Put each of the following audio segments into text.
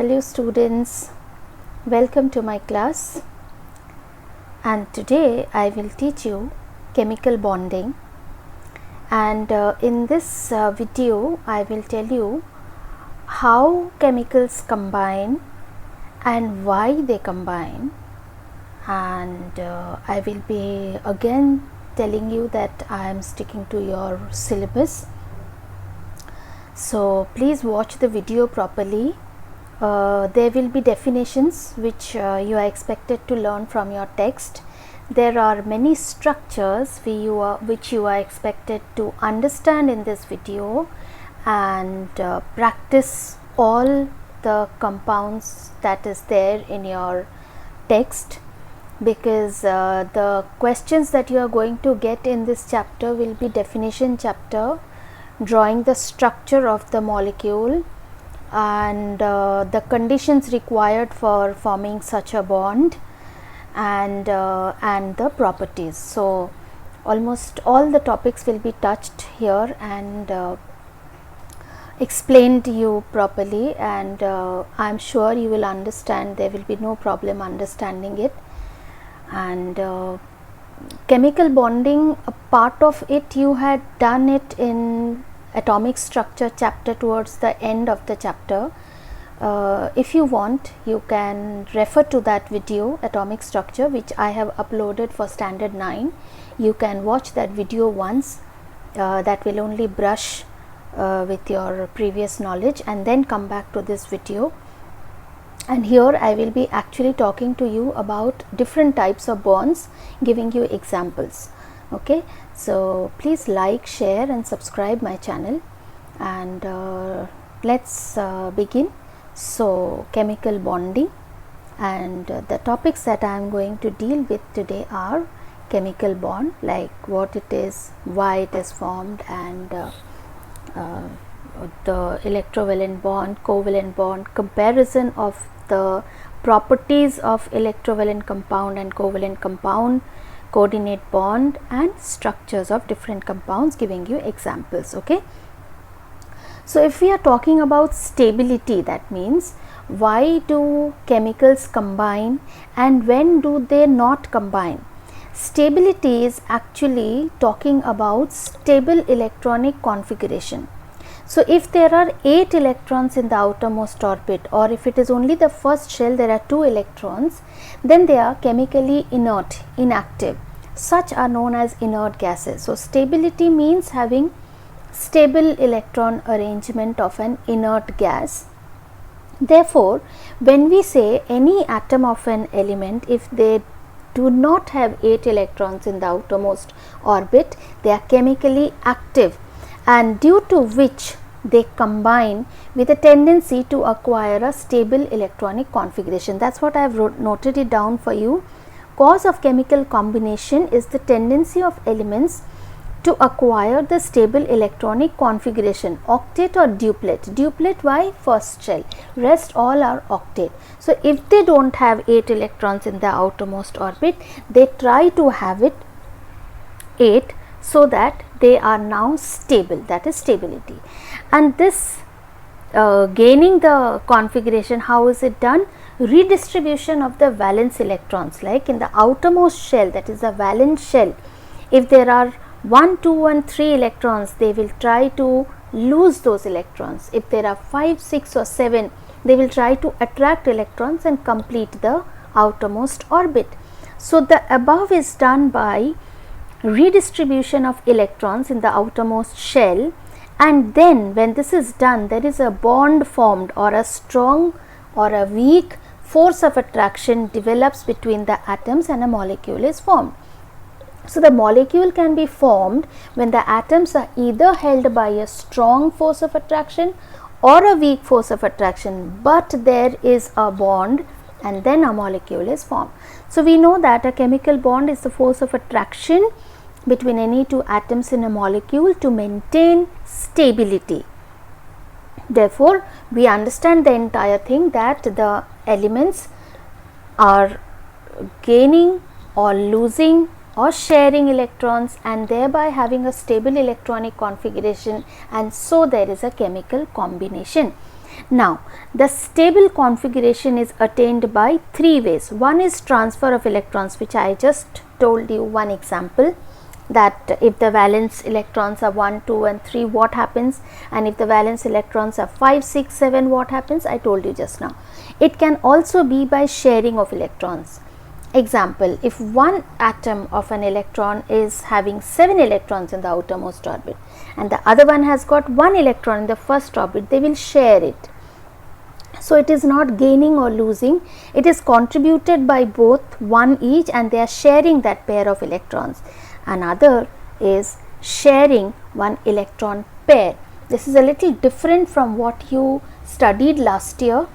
Hello students, welcome to my class, and today I will teach you chemical bonding, and in this video I will tell you how chemicals combine and why they combine, and I will be again telling you that I am sticking to your syllabus. So please watch the video properly. There will be definitions which you are expected to learn from your text. There are many structures which you are expected to understand in this video and practice all the compounds that is there in your text, because the questions that you are going to get in this chapter will be definition chapter, drawing the structure of the molecule and the conditions required for forming such a bond, and the properties. So almost all the topics will be touched here and explained to you properly, and I am sure you will understand. There will be no problem understanding it. And chemical bonding, a part of it you had done it in atomic structure chapter towards the end of the chapter. If you want, you can refer to that video, atomic structure, which I have uploaded for standard 9. You can watch that video once. That will only brush with your previous knowledge, and then come back to this video. And here I will be actually talking to you about different types of bonds, giving you examples. Okay, so please like, share and subscribe my channel, and let's begin. So chemical bonding, and the topics that I am going to deal with today are chemical bond, like what it is, why it is formed, and the electrovalent bond, covalent bond, comparison of the properties of electrovalent compound and covalent compound, coordinate bond, and structures of different compounds, giving you examples. Okay, so if we are talking about stability, that means why do chemicals combine and when do they not combine. Stability is actually talking about stable electronic configuration. So if there are 8 electrons in the outermost orbit, or if it is only the first shell, there are 2 electrons, then they are chemically inert, inactive. Such are known as inert gases. So stability means having stable electron arrangement of an inert gas. Therefore, when we say any atom of an element, if they do not have 8 electrons in the outermost orbit, they are chemically active, and due to which they combine with a tendency to acquire a stable electronic configuration. That's what I have noted it down for you. Cause of chemical combination is the tendency of elements to acquire the stable electronic configuration, octet or duplet. Duplet, why? First shell, rest all are octet. So if they don't have 8 electrons in the outermost orbit, they try to have it 8, so that they are now stable, that is stability. And this gaining the configuration, how is it done? Redistribution of the valence electrons, like in the outermost shell, that is the valence shell, if there are 1, 2 and 3 electrons, they will try to lose those electrons. If there are 5, 6 or 7, they will try to attract electrons and complete the outermost orbit. So the above is done by redistribution of electrons in the outermost shell, and then when this is done, there is a bond formed, or a strong or a weak force of attraction develops between the atoms and a molecule is formed. So the molecule can be formed when the atoms are either held by a strong force of attraction or a weak force of attraction, but there is a bond and then a molecule is formed. So we know that a chemical bond is the force of attraction between any two atoms in a molecule to maintain stability. Therefore, we understand the entire thing, that the elements are gaining or losing or sharing electrons, and thereby having a stable electronic configuration, and so there is a chemical combination. Now, the stable configuration is attained by three ways. One is transfer of electrons, which I just told you one example, that if the valence electrons are 1, 2 and 3, what happens, and if the valence electrons are 5, 6, 7, what happens, I told you just now. It can also be by sharing of electrons. Example, if one atom of an electron is having 7 electrons in the outermost orbit and the other one has got 1 electron in the first orbit, they will share it. So, it is not gaining or losing, it is contributed by both, one each, and they are sharing that pair of electrons. Another is sharing one electron pair. This is a little different from what you studied last year.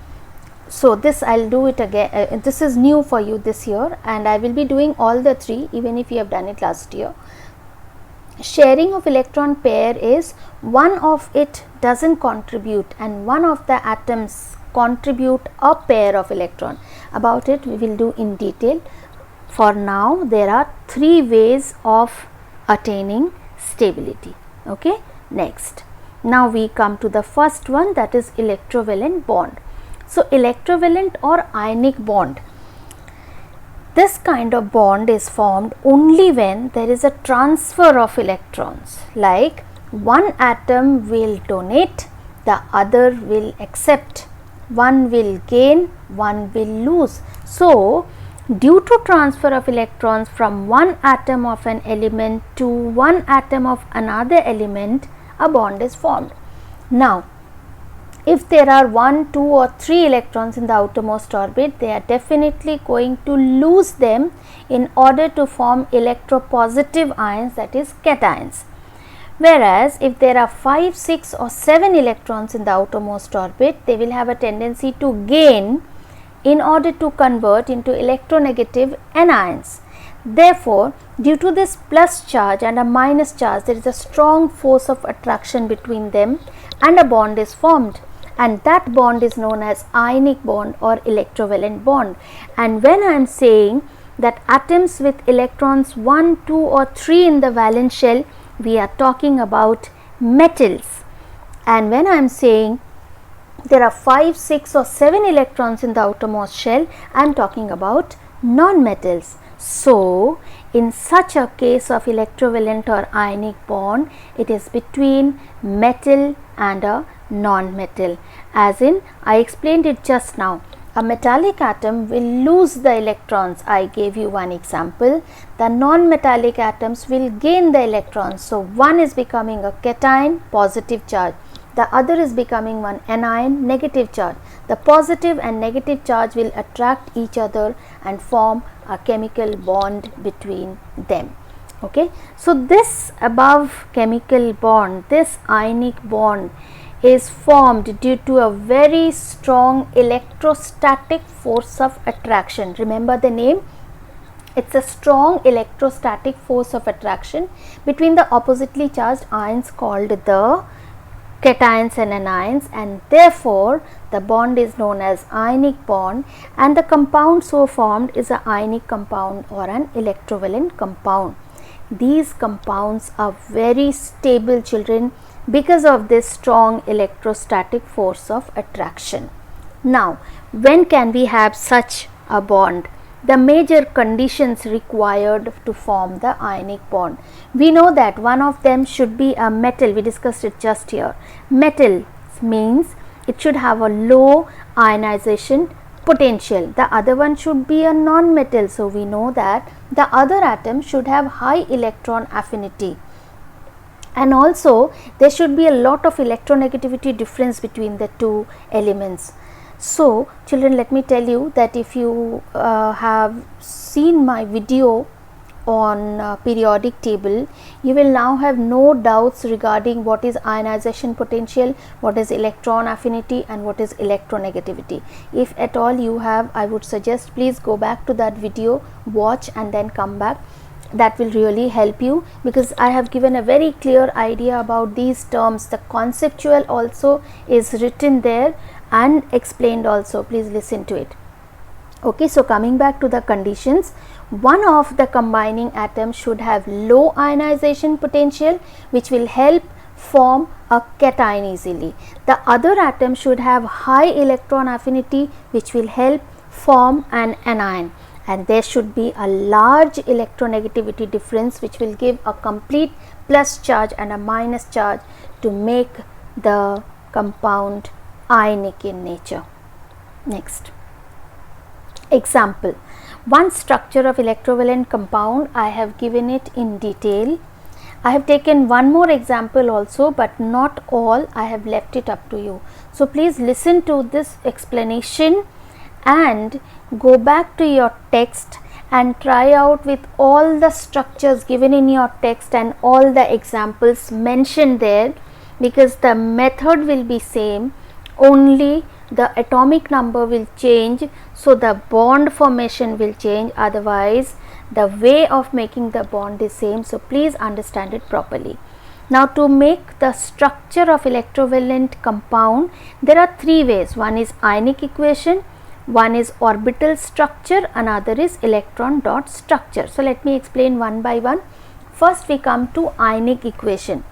So, this I will do it again, this is new for you this year, and I will be doing all the three even if you have done it last year. Sharing of electron pair is one of it does not contribute and one of the atoms contribute a pair of electron. About it we will do in detail. For now, there are three ways of attaining stability. Okay. Next, now we come to the first one, that is electrovalent bond. So, electrovalent or ionic bond, this kind of bond is formed only when there is a transfer of electrons, like one atom will donate, the other will accept, one will gain, one will lose. So, due to transfer of electrons from one atom of an element to one atom of another element, a bond is formed. Now, if there are 1, 2 or 3 electrons in the outermost orbit, they are definitely going to lose them in order to form electropositive ions, that is cations. Whereas, if there are 5, 6 or 7 electrons in the outermost orbit, they will have a tendency to gain in order to convert into electronegative anions. Therefore, due to this plus charge and a minus charge, there is a strong force of attraction between them and a bond is formed, and that bond is known as ionic bond or electrovalent bond. And when I am saying that atoms with electrons 1, 2 or 3 in the valence shell, we are talking about metals, and when I am saying there are 5, 6 or 7 electrons in the outermost shell, I am talking about non-metals. So, in such a case of electrovalent or ionic bond, it is between metal and a non-metal, as in I explained it just now. A metallic atom will lose the electrons. I gave you one example. The non-metallic atoms will gain the electrons. So, one is becoming a cation, positive charge. The other is becoming one anion, negative charge. The positive and negative charge will attract each other and form a chemical bond between them. Okay. So, this above chemical bond, this ionic bond is formed due to a very strong electrostatic force of attraction. Remember the name, it is a strong electrostatic force of attraction between the oppositely charged ions called the cations and anions, and therefore the bond is known as ionic bond, and the compound so formed is an ionic compound or an electrovalent compound. These compounds are very stable, children, because of this strong electrostatic force of attraction. Now, when can we have such a bond? The major conditions required to form the ionic bond. We know that one of them should be a metal, we discussed it just here. Metal means it should have a low ionization potential. The other one should be a non-metal, so we know that the other atom should have high electron affinity. And also there should be a lot of electronegativity difference between the two elements. So, children, let me tell you that if you have seen my video on periodic table, you will now have no doubts regarding what is ionization potential, what is electron affinity and what is electronegativity. If at all you have, I would suggest please go back to that video, watch and then come back. That will really help you, because I have given a very clear idea about these terms. The conceptual also is written there and explained also. Please listen to it. Okay, so coming back to the conditions, one of the combining atoms should have low ionization potential, which will help form a cation easily. The other atom should have high electron affinity, which will help form an anion, and there should be a large electronegativity difference, which will give a complete plus charge and a minus charge to make the compound ionic in nature. Next example, one structure of electrovalent compound. I have given it in detail. I have taken one more example also, but not all. I have left it up to you. So please listen to this explanation and go back to your text and try out with all the structures given in your text and all the examples mentioned there, because the method will be same, only the atomic number will change, so the bond formation will change, otherwise the way of making the bond is same. So please understand it properly. Now to make the structure of electrovalent compound, there are three ways. One is ionic equation, one is orbital structure, another is electron dot structure. So let me explain one by one. First we come to ionic equation,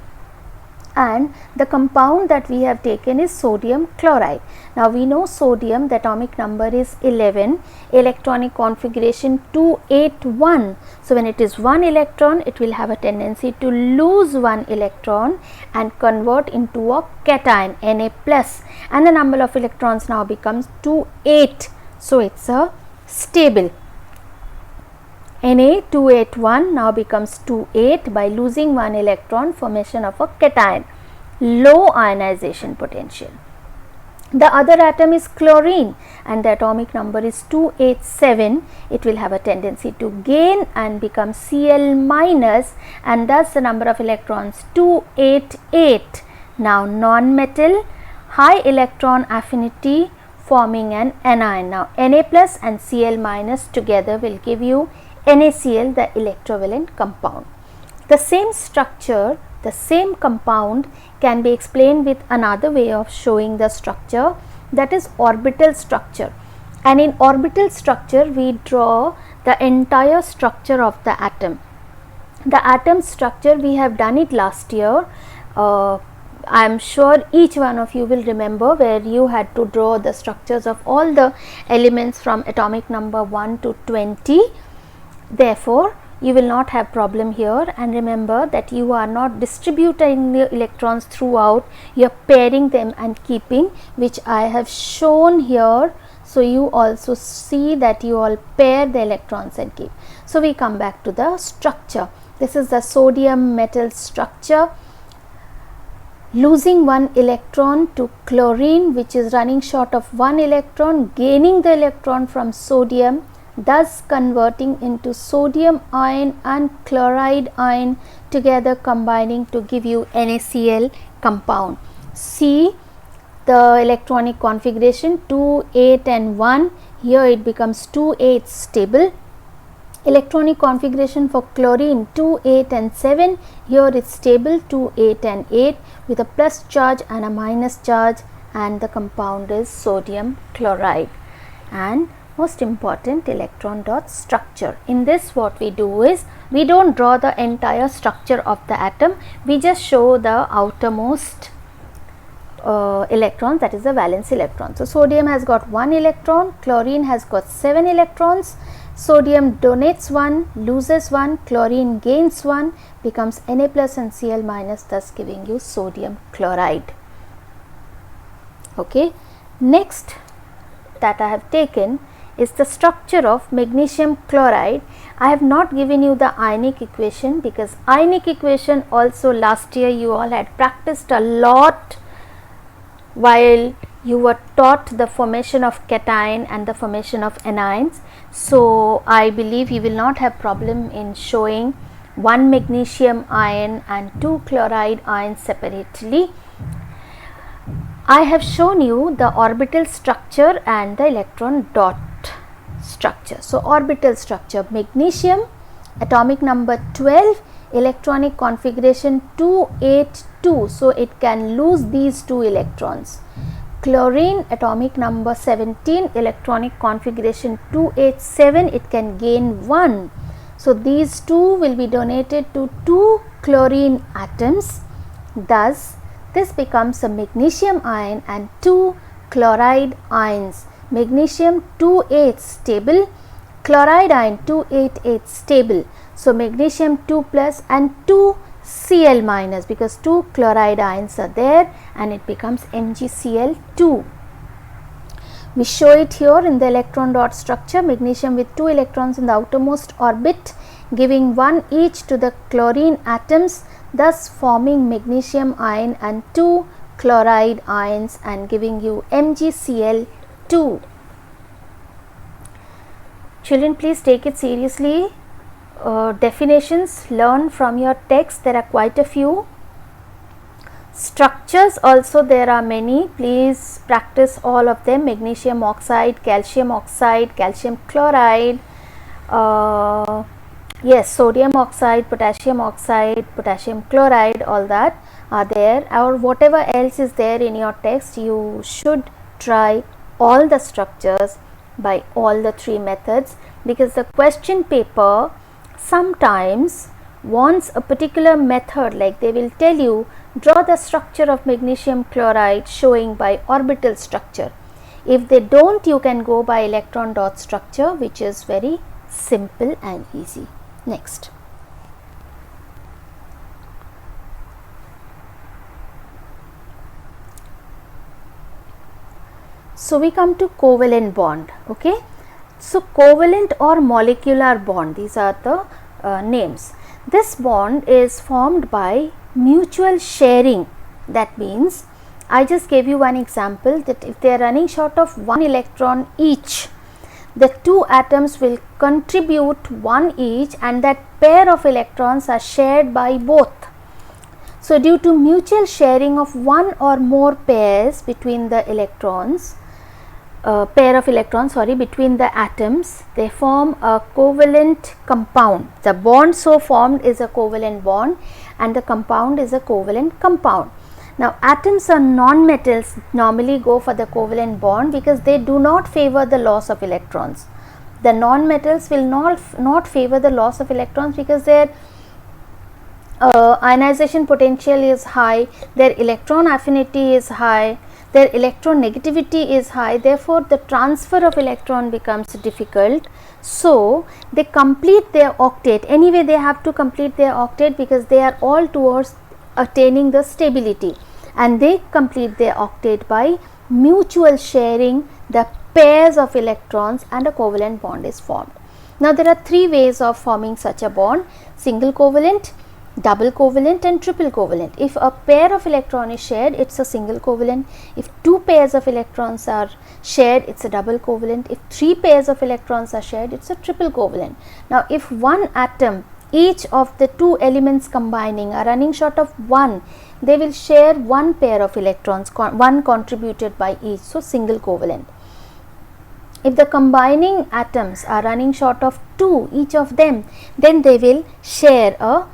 and the compound that we have taken is sodium chloride. Now we know sodium, the atomic number is 11, electronic configuration 281. So when it is one electron, it will have a tendency to lose one electron and convert into a cation, Na plus, and the number of electrons now becomes 28. So it's a stable. Na 281 now becomes 28 by losing one electron, formation of a cation, low ionization potential. The other atom is chlorine, and the atomic number is 287. It will have a tendency to gain and become Cl minus, and thus the number of electrons 288. Now non-metal, high electron affinity, forming an anion. Now Na plus and Cl minus together will give you NaCl, the electrovalent compound. The same structure, the same compound can be explained with another way of showing the structure, that is orbital structure. And in orbital structure we draw the entire structure of the atom. The atom structure we have done it last year. I am sure each one of you will remember, where you had to draw the structures of all the elements from atomic number 1 to 20. Therefore, you will not have problem here, and remember that you are not distributing the electrons throughout, you are pairing them and keeping, which I have shown here. So you also see that you all pair the electrons and keep. So we come back to the structure. This is the sodium metal structure. Losing one electron to chlorine, which is running short of one electron, gaining the electron from sodium, thus converting into sodium ion and chloride ion, together combining to give you NaCl compound. See the electronic configuration 2, 8 and 1. Here it becomes 2, 8 stable. Electronic configuration for chlorine 2, 8 and 7. Here it's stable 2, 8 and 8 with a plus charge and a minus charge, and the compound is sodium chloride. And most important, electron dot structure. In this what we do is, we don't draw the entire structure of the atom, we just show the outermost electrons, that is the valence electron. So sodium has got 1 electron, chlorine has got 7 electrons. Sodium donates 1, loses 1, chlorine gains 1, becomes Na plus and Cl minus, thus giving you sodium chloride. Okay. Next that I have taken is the structure of magnesium chloride. I have not given you the ionic equation, because ionic equation also last year you all had practiced a lot while you were taught the formation of cation and the formation of anions. So I believe you will not have problem in showing 1 magnesium ion and 2 chloride ions separately. I have shown you the orbital structure and the electron dot structure. So orbital structure, magnesium, atomic number 12, electronic configuration 282, so it can lose these 2 electrons. Chlorine, atomic number 17, electronic configuration 287, it can gain 1. So these 2 will be donated to 2 chlorine atoms. Thus, this becomes a magnesium ion and 2 chloride ions. Magnesium 2H stable, chloride ion 288 stable. So, magnesium 2 plus and 2 Cl minus, because 2 chloride ions are there and it becomes MgCl2. We show it here in the electron dot structure, magnesium with 2 electrons in the outermost orbit giving 1 each to the chlorine atoms, thus forming magnesium ion and 2 chloride ions and giving you MgCl2. Children, please take it seriously. Definitions learn from your text, there are quite a few. Structures also there are many, please practice all of them. Magnesium oxide, calcium chloride, yes, sodium oxide, potassium chloride, all that are there, or whatever else is there in your text. You should try all the structures by all the 3 methods, because the question paper sometimes wants a particular method, like they will tell you draw the structure of magnesium chloride showing by orbital structure. If they don't, you can go by electron dot structure, which is very simple and easy. Next. So, we come to covalent bond. Okay. So, covalent or molecular bond, these are the names. This bond is formed by mutual sharing. That means, I just gave you one example, that if they are running short of 1 electron each, the 2 atoms will contribute 1 each and that pair of electrons are shared by both. So, due to mutual sharing of 1 or more pairs between the electrons, between the atoms, they form a covalent compound. The bond so formed is a covalent bond and the compound is a covalent compound. Now, atoms or non-metals normally go for the covalent bond because they do not favor the loss of electrons. The non-metals will not favor the loss of electrons because their ionization potential is high, their electron affinity is high, their electronegativity is high, therefore, the transfer of electron becomes difficult. So, they complete their octet. Anyway, they have to complete their octet because they are all towards attaining the stability, and they complete their octet by mutual sharing the pairs of electrons and a covalent bond is formed. Now, there are 3 ways of forming such a bond: single covalent, double covalent and triple covalent. If a pair of electron is shared, it is a single covalent. If 2 pairs of electrons are shared, it is a double covalent. If 3 pairs of electrons are shared, it is a triple covalent. Now, if one atom, each of the 2 elements combining are running short of 1, they will share 1 pair of electrons, 1 contributed by each, so single covalent. If the combining atoms are running short of 2, each of them, then they will share a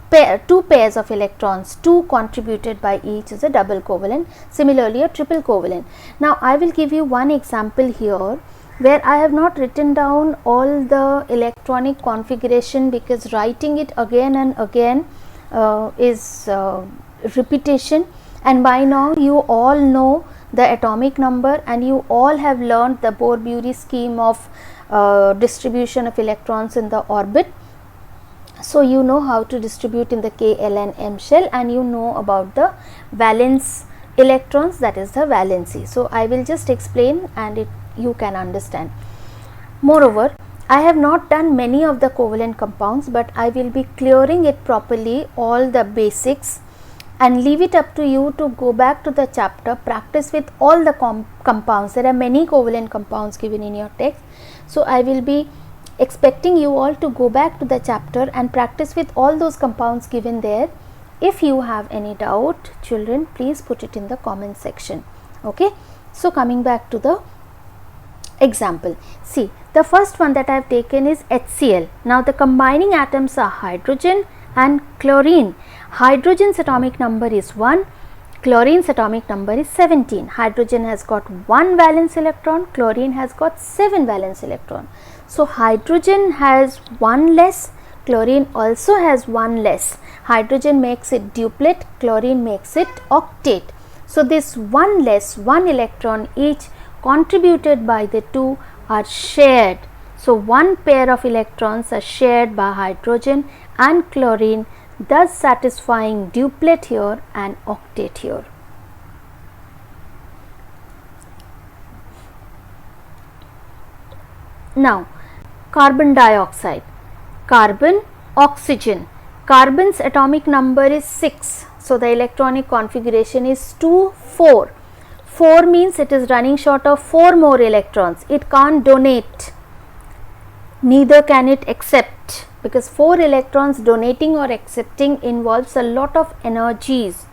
2 pairs of electrons, 2 contributed by each is a double covalent, similarly a triple covalent. Now, I will give you one example here where I have not written down all the electronic configuration because writing it again and again is repetition, and by now you all know the atomic number and you all have learned the Bohr-Bury scheme of distribution of electrons in the orbit. So, you know how to distribute in the K, L and M shell, and you know about the valence electrons, that is the valency. So, I will just explain and you can understand. Moreover, I have not done many of the covalent compounds, but I will be clearing it properly, all the basics, and leave it up to you to go back to the chapter, practice with all the compounds. There are many covalent compounds given in your text. So, I will be expecting you all to go back to the chapter and practice with all those compounds given there. If you have any doubt, children, please put it in the comment section. Okay. So, coming back to the example, see, the first one that I have taken is HCl. Now, the combining atoms are hydrogen and chlorine. Hydrogen's atomic number is 1, chlorine's atomic number is 17. Hydrogen has got 1 valence electron, chlorine has got 7 valence electron. So, hydrogen has 1 less, chlorine also has 1 less. hydrogen makes it duplet, chlorine makes it octet. So this one less, one electron each contributed by the two are shared. So one pair of electrons are shared by hydrogen and chlorine, thus satisfying duplet here and octet here. Now carbon dioxide, carbon, oxygen. Carbon's atomic number is 6. So the electronic configuration is 2, 4. 4 means it is running short of 4 more electrons. It can't donate, neither can it accept, because 4 electrons donating or accepting involves a lot of energies,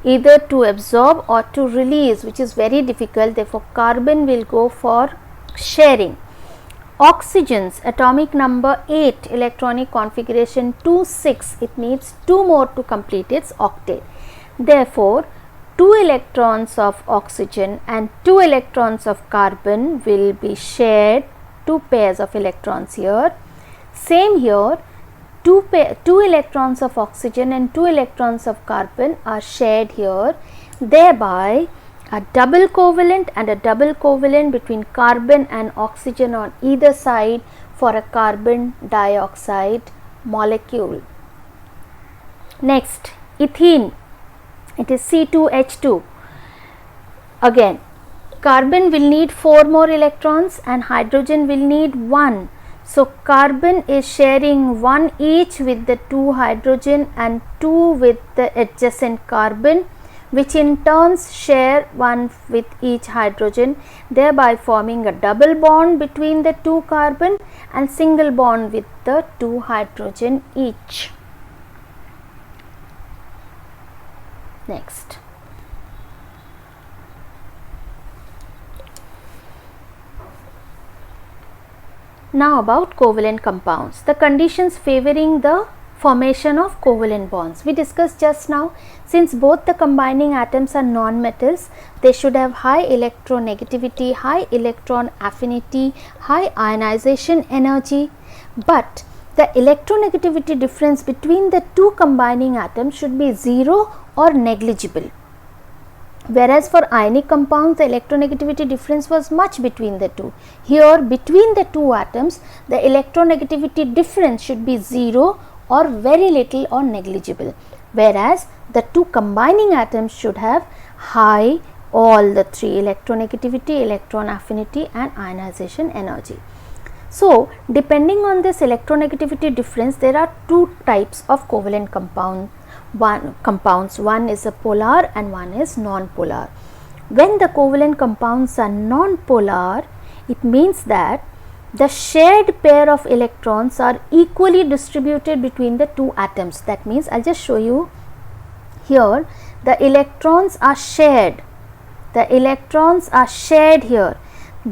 either to absorb or to release, which is very difficult. Therefore carbon will go for sharing. Oxygen's atomic number 8, electronic configuration 2, 6. It needs 2 more to complete its octet. Therefore 2 electrons of oxygen and 2 electrons of carbon will be shared, 2 pairs of electrons here. Same here, 2 electrons of oxygen and 2 electrons of carbon are shared here, thereby a double covalent and a double covalent between carbon and oxygen on either side for a carbon dioxide molecule. Next, ethene, it is C2H2. Again, carbon will need 4 more electrons and hydrogen will need 1. So carbon is sharing 1 each with the 2 hydrogen and 2 with the adjacent carbon, which in turns share 1 with each hydrogen, thereby forming a double bond between the 2 carbon and single bond with the 2 hydrogen each. Next, now about covalent compounds, the conditions favoring the formation of covalent bonds. We discussed just now, since both the combining atoms are non-metals, they should have high electronegativity, high electron affinity, high ionization energy, but the electronegativity difference between the two combining atoms should be 0 or negligible. Whereas for ionic compounds, the electronegativity difference was much between the two. Here, between the two atoms, the electronegativity difference should be 0 or very little or negligible, whereas the two combining atoms should have high, all the three: electronegativity, electron affinity and ionization energy. So depending on this electronegativity difference, there are two types of covalent compounds. One is a polar and one is non-polar. When the covalent compounds are non-polar, it means that the shared pair of electrons are equally distributed between the two atoms. That means, I'll just show you here, the electrons are shared. The electrons are shared here.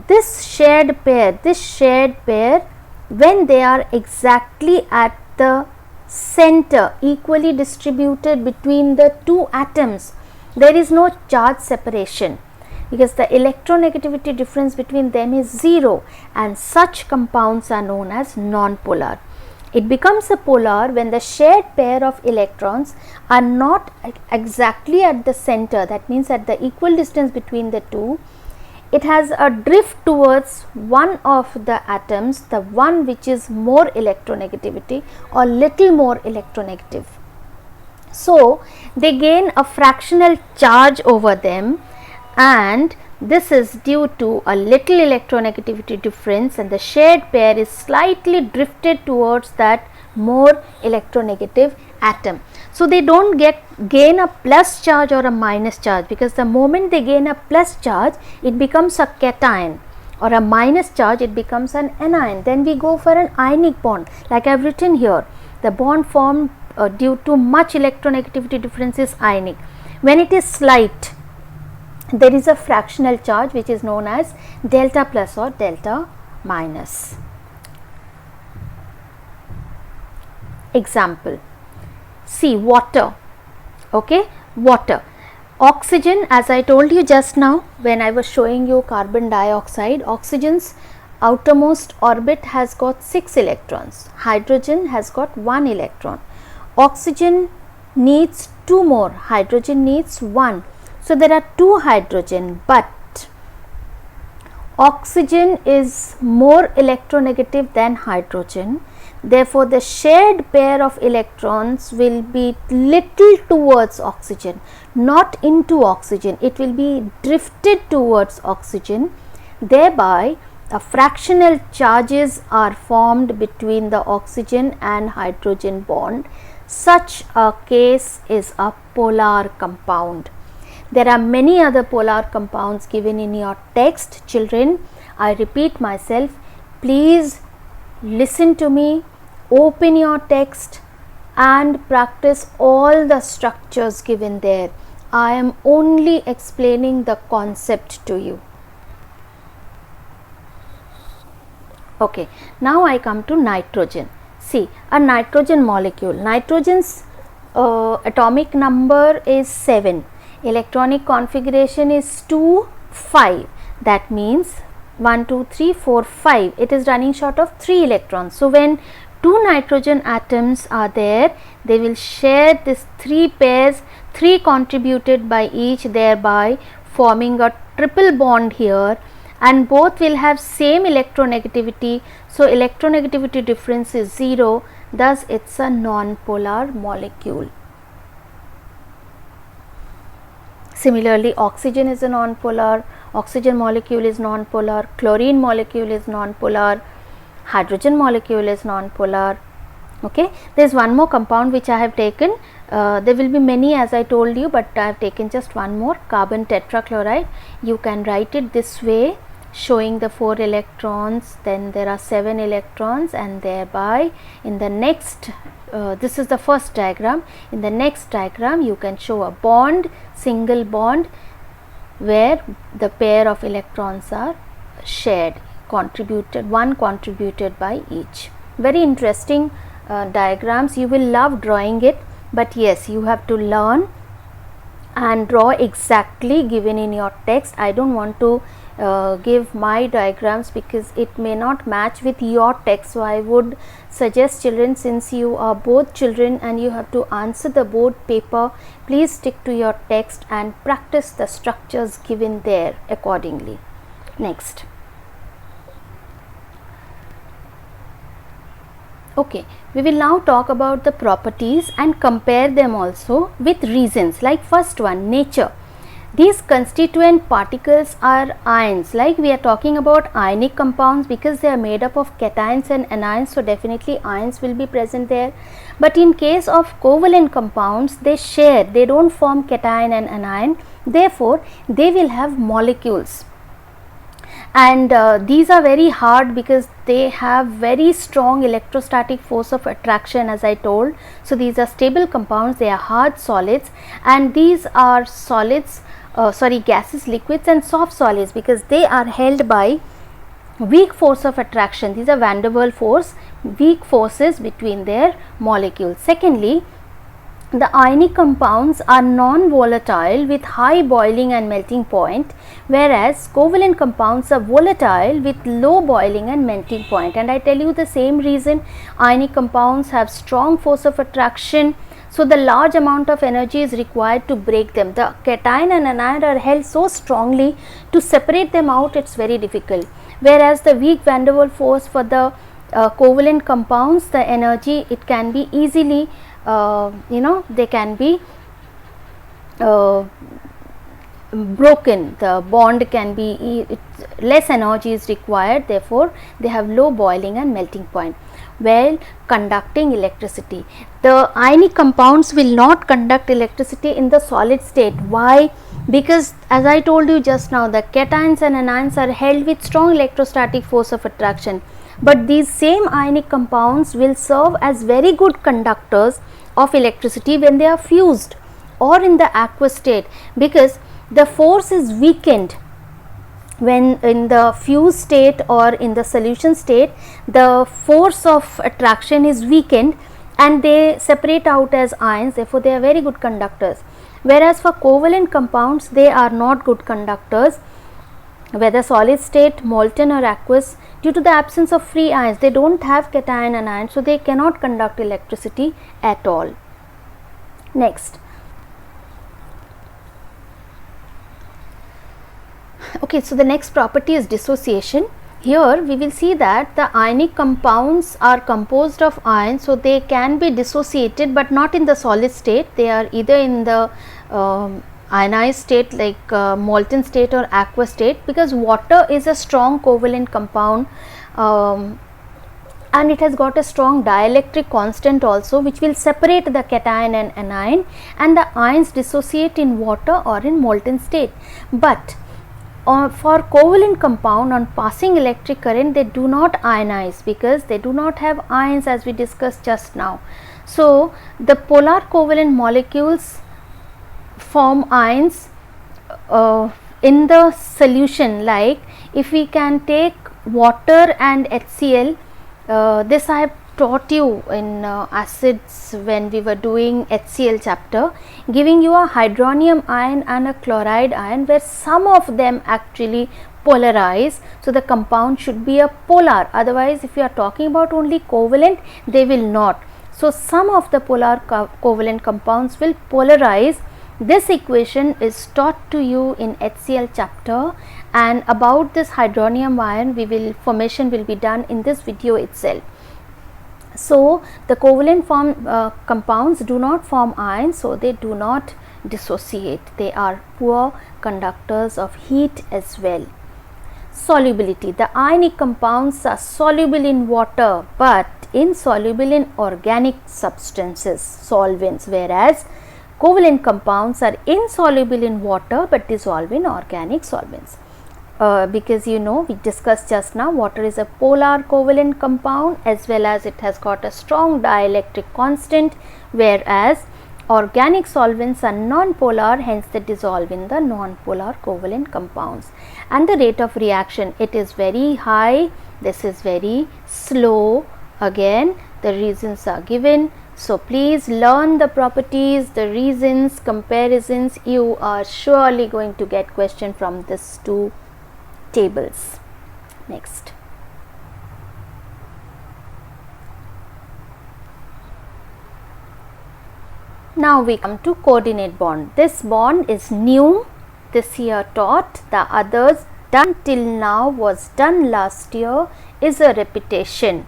This shared pair, when they are exactly at the center, equally distributed between the two atoms, there is no charge separation, because the electronegativity difference between them is 0, and such compounds are known as non-polar. It becomes a polar when the shared pair of electrons are not exactly at the center, that means at the equal distance between the two. It has a drift towards one of the atoms, the one which is more electronegativity or little more electronegative. So they gain a fractional charge over them, and this is due to a little electronegativity difference, and the shared pair is slightly drifted towards that more electronegative atom. So they don't gain a plus charge or a minus charge, because the moment they gain a plus charge, it becomes a cation, or a minus charge, it becomes an anion. Then we go for an ionic bond, like I have written here. The bond formed due to much electronegativity difference is ionic. When it is slight, there is a fractional charge which is known as delta plus or delta minus. Example, see water. Okay, water. Oxygen, as I told you just now when I was showing you carbon dioxide, oxygen's outermost orbit has got 6 electrons, hydrogen has got 1 electron. Oxygen needs 2 more, hydrogen needs 1. So there are 2 hydrogen, but oxygen is more electronegative than hydrogen. Therefore, the shared pair of electrons will be little towards oxygen, not into oxygen. It will be drifted towards oxygen. Thereby, fractional charges are formed between the oxygen and hydrogen bond. Such a case is a polar compound. There are many other polar compounds given in your text, children. I repeat myself, please listen to me, open your text and practice all the structures given there. I am only explaining the concept to you. Okay, now I come to nitrogen. See, a nitrogen molecule. Nitrogen's atomic number is 7. Electronic configuration is 2, 5. That means 1, 2, 3, 4, 5. It is running short of 3 electrons. So, when 2 nitrogen atoms are there, they will share this 3 pairs, 3 contributed by each, thereby forming a triple bond here, and both will have same electronegativity. So, electronegativity difference is 0, thus it is a non-polar molecule. Similarly, oxygen is a non-polar, oxygen molecule is non-polar, chlorine molecule is non-polar, hydrogen molecule is non-polar. Okay, there is one more compound which I have taken. There will be many as I told you, but I have taken just one more, carbon tetrachloride. You can write it this way, showing the 4 electrons, then there are 7 electrons, and thereby in the next this is the first diagram. In the next diagram you can show a bond, single bond, where the pair of electrons are shared, one contributed by each. Very interesting diagrams. You will love drawing it, but yes, you have to learn and draw exactly given in your text. I don't want to give my diagrams because it may not match with your text. So, I would suggest children, since you are both children and you have to answer the board paper, please stick to your text and practice the structures given there accordingly. Next. Okay, we will now talk about the properties and compare them also with reasons. Like first one, nature. These constituent particles are ions. Like we are talking about ionic compounds because they are made up of cations and anions, so definitely ions will be present there. But in case of covalent compounds, they share, they don't form cation and anion, therefore they will have molecules. And these are very hard because they have very strong electrostatic force of attraction, as I told. So these are stable compounds, they are hard solids, and these are solids, gases, liquids and soft solids, because they are held by weak force of attraction. These are van der Waals force, weak forces between their molecules. Secondly, the ionic compounds are non-volatile with high boiling and melting point, whereas covalent compounds are volatile with low boiling and melting point. And I tell you the same reason, ionic compounds have strong force of attraction, so the large amount of energy is required to break them. The cation and anion are held so strongly, to separate them out it's very difficult, whereas the weak van der Waals force for the covalent compounds, the energy, it can be easily they can be broken, the bond can be, less energy is required, therefore they have low boiling and melting point. Well, conducting electricity, the ionic compounds will not conduct electricity in the solid state. Why? Because as I told you just now, the cations and anions are held with strong electrostatic force of attraction, but these same ionic compounds will serve as very good conductors of electricity when they are fused or in the aqueous state, because the force is weakened. When in the fused state or in the solution state, the force of attraction is weakened and they separate out as ions, therefore they are very good conductors. Whereas for covalent compounds, they are not good conductors, whether solid state, molten or aqueous, due to the absence of free ions. They don't have cation and anion, so they cannot conduct electricity at all. Next, okay, so the next property is dissociation. Here we will see that the ionic compounds are composed of ions, so they can be dissociated but not in the solid state. They are either in the ionized state like molten state or aqueous state, because water is a strong covalent compound and it has got a strong dielectric constant also, which will separate the cation and anion, and the ions dissociate in water or in molten state. But for covalent compound, on passing electric current, they do not ionize because they do not have ions, as we discussed just now. So the polar covalent molecules form ions in the solution. Like if we can take water and HCl, this I have taught you in acids when we were doing HCl chapter, giving you a hydronium ion and a chloride ion where some of them actually polarize. So the compound should be a polar, otherwise if you are talking about only covalent, they will not. So some of the polar covalent compounds will polarize. This equation is taught to you in HCl chapter, and about this hydronium ion formation will be done in this video itself. So the covalent compounds do not form ions, so they do not dissociate. They are poor conductors of heat as well. Solubility: the ionic compounds are soluble in water but insoluble in organic substances, solvents, whereas covalent compounds are insoluble in water but dissolve in organic solvents. Because you know, we discussed just now, water is a polar covalent compound as well as it has got a strong dielectric constant, whereas organic solvents are non-polar, hence they dissolve in the non-polar covalent compounds. And the rate of reaction, it is very high, this is very slow. Again, the reasons are given. So please learn the properties, the reasons, comparisons. You are surely going to get question from these two tables. Next. Now we come to coordinate bond. This bond is new, this year taught. The others done till now was done last year, is a repetition.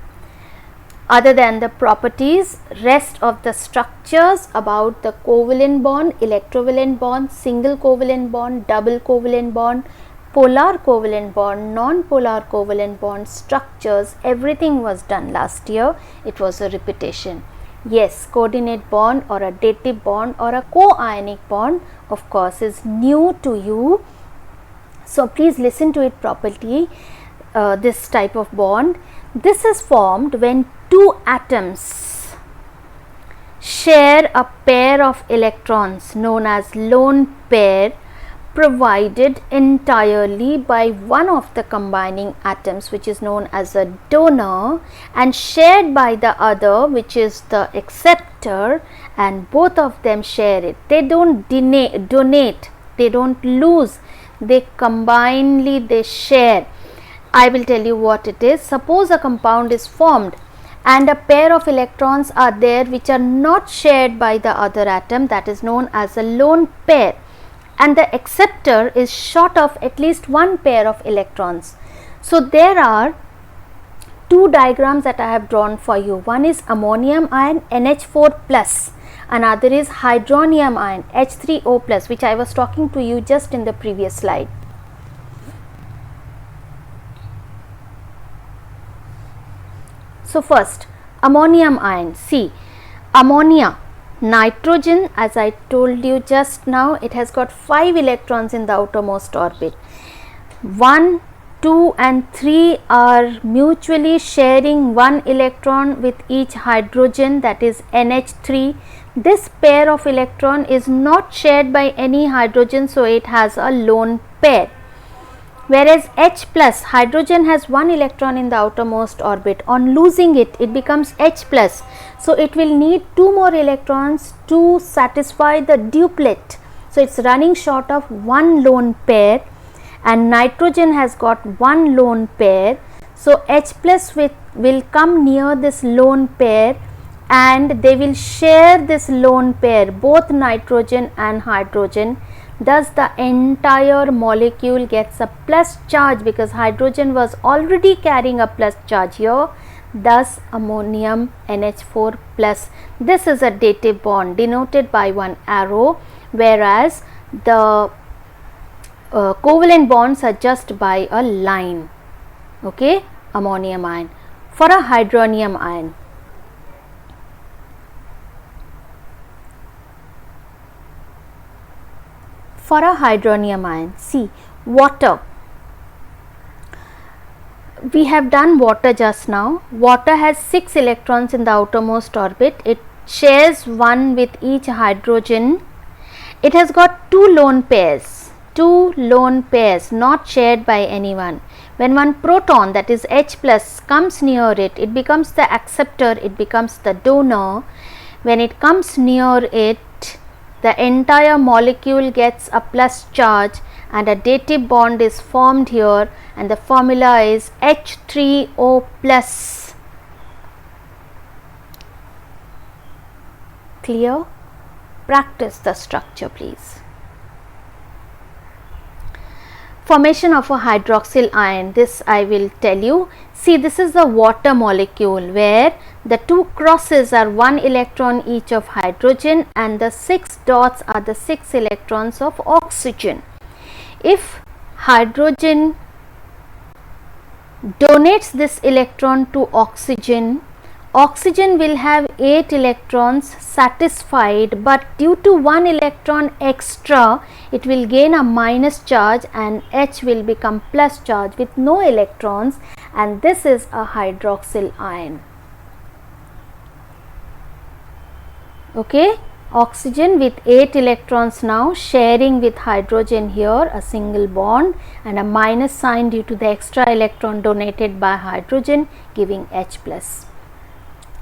Other than the properties, rest of the structures about the covalent bond, electrovalent bond, single covalent bond, double covalent bond, polar covalent bond, non-polar covalent bond structures, everything was done last year. It was a repetition. Yes, coordinate bond or a dative bond or a co-ionic bond of course is new to you. So please listen to it properly. This type of bond, this is formed when two atoms share a pair of electrons known as lone pair, provided entirely by one of the combining atoms, which is known as a donor, and shared by the other, which is the acceptor, and both of them share it. They don't donate, they don't lose, they combinedly they share. I will tell you what it is. Suppose a compound is formed and a pair of electrons are there which are not shared by the other atom, that is known as a lone pair, and the acceptor is short of at least one pair of electrons. So there are two diagrams that I have drawn for you. One is ammonium ion NH4 plus, another is hydronium ion H3O plus, which I was talking to you just in the previous slide. So first, ammonium ion. See, ammonia, nitrogen, as I told you just now, it has got 5 electrons in the outermost orbit. 1, 2 and 3 are mutually sharing 1 electron with each hydrogen, that is NH3. This pair of electron is not shared by any hydrogen, so it has a lone pair. Whereas H plus, hydrogen has 1 electron in the outermost orbit. On losing it, it becomes H plus. So it will need 2 more electrons to satisfy the duplet. So it's running short of 1 lone pair, and nitrogen has got 1 lone pair. So H plus will come near this lone pair and they will share this lone pair, both nitrogen and hydrogen. Thus the entire molecule gets a plus charge because hydrogen was already carrying a plus charge here. Thus ammonium NH4 plus. This is a dative bond denoted by one arrow, whereas the covalent bonds are just by a line. Okay, ammonium ion. For a hydronium ion, see, water. We have done water just now. Water has 6 electrons in the outermost orbit. It shares one with each hydrogen. It has got two lone pairs not shared by anyone. When one proton, that is H plus, comes near it, it becomes the acceptor, it becomes the donor. When it comes near it, the entire molecule gets a plus charge and a dative bond is formed here, and the formula is H3O plus. Clear? Practice the structure, please. Formation of a hydroxyl ion, this I will tell you. See, this is the water molecule where the two crosses are 1 electron each of hydrogen and the 6 dots are the 6 electrons of oxygen. If hydrogen donates this electron to oxygen, oxygen will have 8 electrons satisfied, but due to 1 electron extra, it will gain a minus charge and H will become plus charge with no electrons, and this is a hydroxyl ion. Okay, oxygen with 8 electrons now sharing with hydrogen here, a single bond and a minus sign due to the extra electron donated by hydrogen, giving H plus.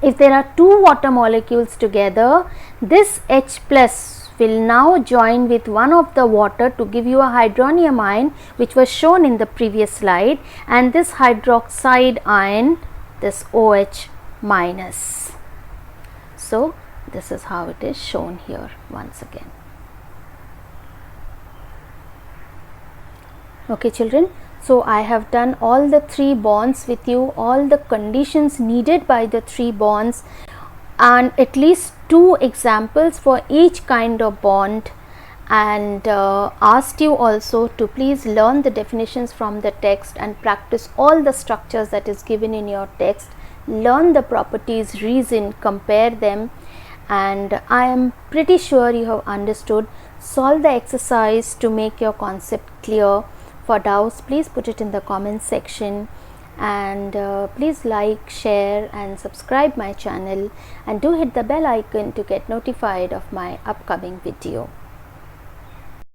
If there are two water molecules together, this H plus will now join with one of the water to give you a hydronium ion, which was shown in the previous slide, and this hydroxide ion, this OH minus. So this is how it is shown here once again. Okay children, so I have done all the 3 bonds with you, all the conditions needed by the 3 bonds, and at least 2 examples for each kind of bond, and asked you also to please learn the definitions from the text and practice all the structures that is given in your text, learn the properties, reason, compare them, and I am pretty sure you have understood. Solve the exercise to make your concept clear. For doubts, please put it in the comment section, and please like, share and subscribe my channel, and do hit the bell icon to get notified of my upcoming video.